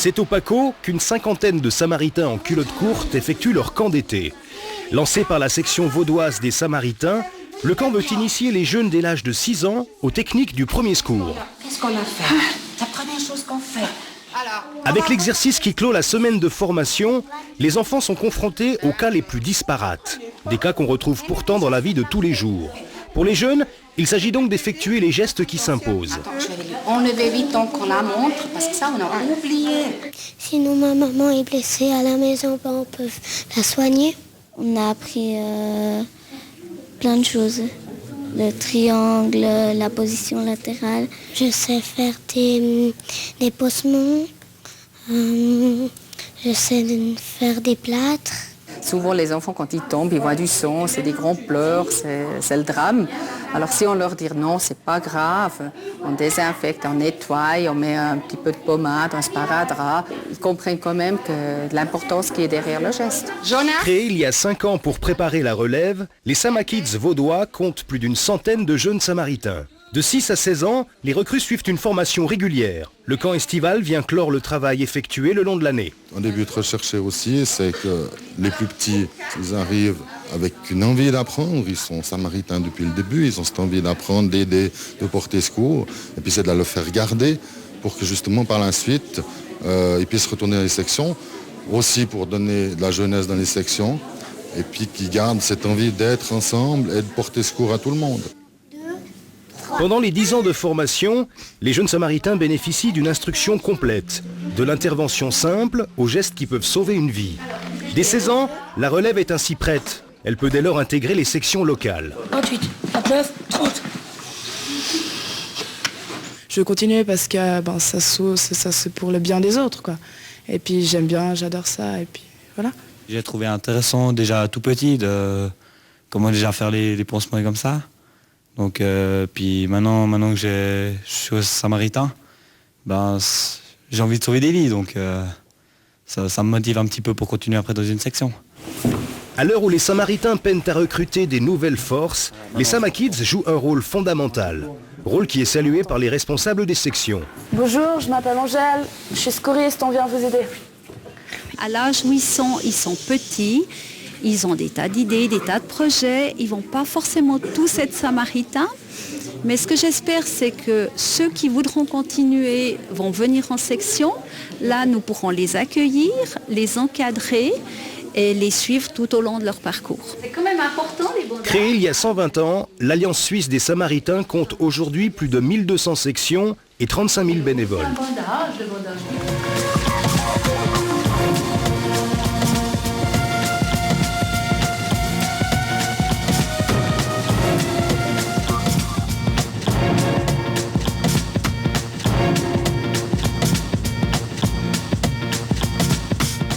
C'est au Paco qu'une cinquantaine de Samaritains en culotte courte effectuent leur camp d'été. Lancé par la section vaudoise des Samaritains, le camp veut initier les jeunes dès l'âge de 6 ans aux techniques du premier secours. Qu'est-ce qu'on a fait? La première chose qu'on fait. Avec l'exercice qui clôt la semaine de formation, les enfants sont confrontés aux cas les plus disparates. Des cas qu'on retrouve pourtant dans la vie de tous les jours. Pour les jeunes, il s'agit donc d'effectuer les gestes qui s'imposent. Enlevez vite qu'on la montre, parce que ça, on a oublié. Sinon, ma maman est blessée à la maison, on peut la soigner. On a appris plein de choses. Le triangle, la position latérale. Je sais faire des possements. Je sais faire des plâtres. Souvent, les enfants, quand ils tombent, ils voient du sang, c'est des grands pleurs, c'est le drame. Alors si on leur dit non, c'est pas grave, on désinfecte, on nettoie, on met un petit peu de pommade, un sparadrap, ils comprennent quand même que l'importance qui est derrière le geste. Créés il y a 5 ans pour préparer la relève, les Samakids vaudois comptent plus d'une centaine de jeunes Samaritains. De 6 à 16 ans, les recrues suivent une formation régulière. Le camp estival vient clore le travail effectué le long de l'année. Un des buts recherchés aussi, c'est que les plus petits, ils arrivent avec une envie d'apprendre. Ils sont samaritains depuis le début, ils ont cette envie d'apprendre, d'aider, de porter secours. Et puis c'est de le faire garder pour que justement par la suite, ils puissent retourner dans les sections. Aussi pour donner de la jeunesse dans les sections. Et puis qu'ils gardent cette envie d'être ensemble et de porter secours à tout le monde. Pendant les 10 ans de formation, les jeunes Samaritains bénéficient d'une instruction complète, de l'intervention simple aux gestes qui peuvent sauver une vie. Dès 16 ans, la relève est ainsi prête. Elle peut dès lors intégrer les sections locales. 28, 29, 30. Je continue parce que ça c'est pour le bien des autres, quoi. Et puis j'aime bien, j'adore ça, et puis voilà. J'ai trouvé intéressant déjà tout petit de comment déjà faire les pansements comme ça. Donc puis maintenant que je suis samaritain, j'ai envie de sauver des vies, donc ça me motive un petit peu pour continuer après dans une section. À l'heure où les Samaritains peinent à recruter des nouvelles forces, les Samakids jouent un rôle fondamental. Rôle qui est salué par les responsables des sections. Bonjour, je m'appelle Angèle, je suis secouriste, on vient vous aider. À l'âge où ils sont petits. Ils ont des tas d'idées, des tas de projets. Ils ne vont pas forcément tous être samaritains. Mais ce que j'espère, c'est que ceux qui voudront continuer vont venir en section. Là, nous pourrons les accueillir, les encadrer et les suivre tout au long de leur parcours. C'est quand même important, les bondages. Créée il y a 120 ans, l'Alliance suisse des Samaritains compte aujourd'hui plus de 1200 sections et 35 000 bénévoles. Le bondage.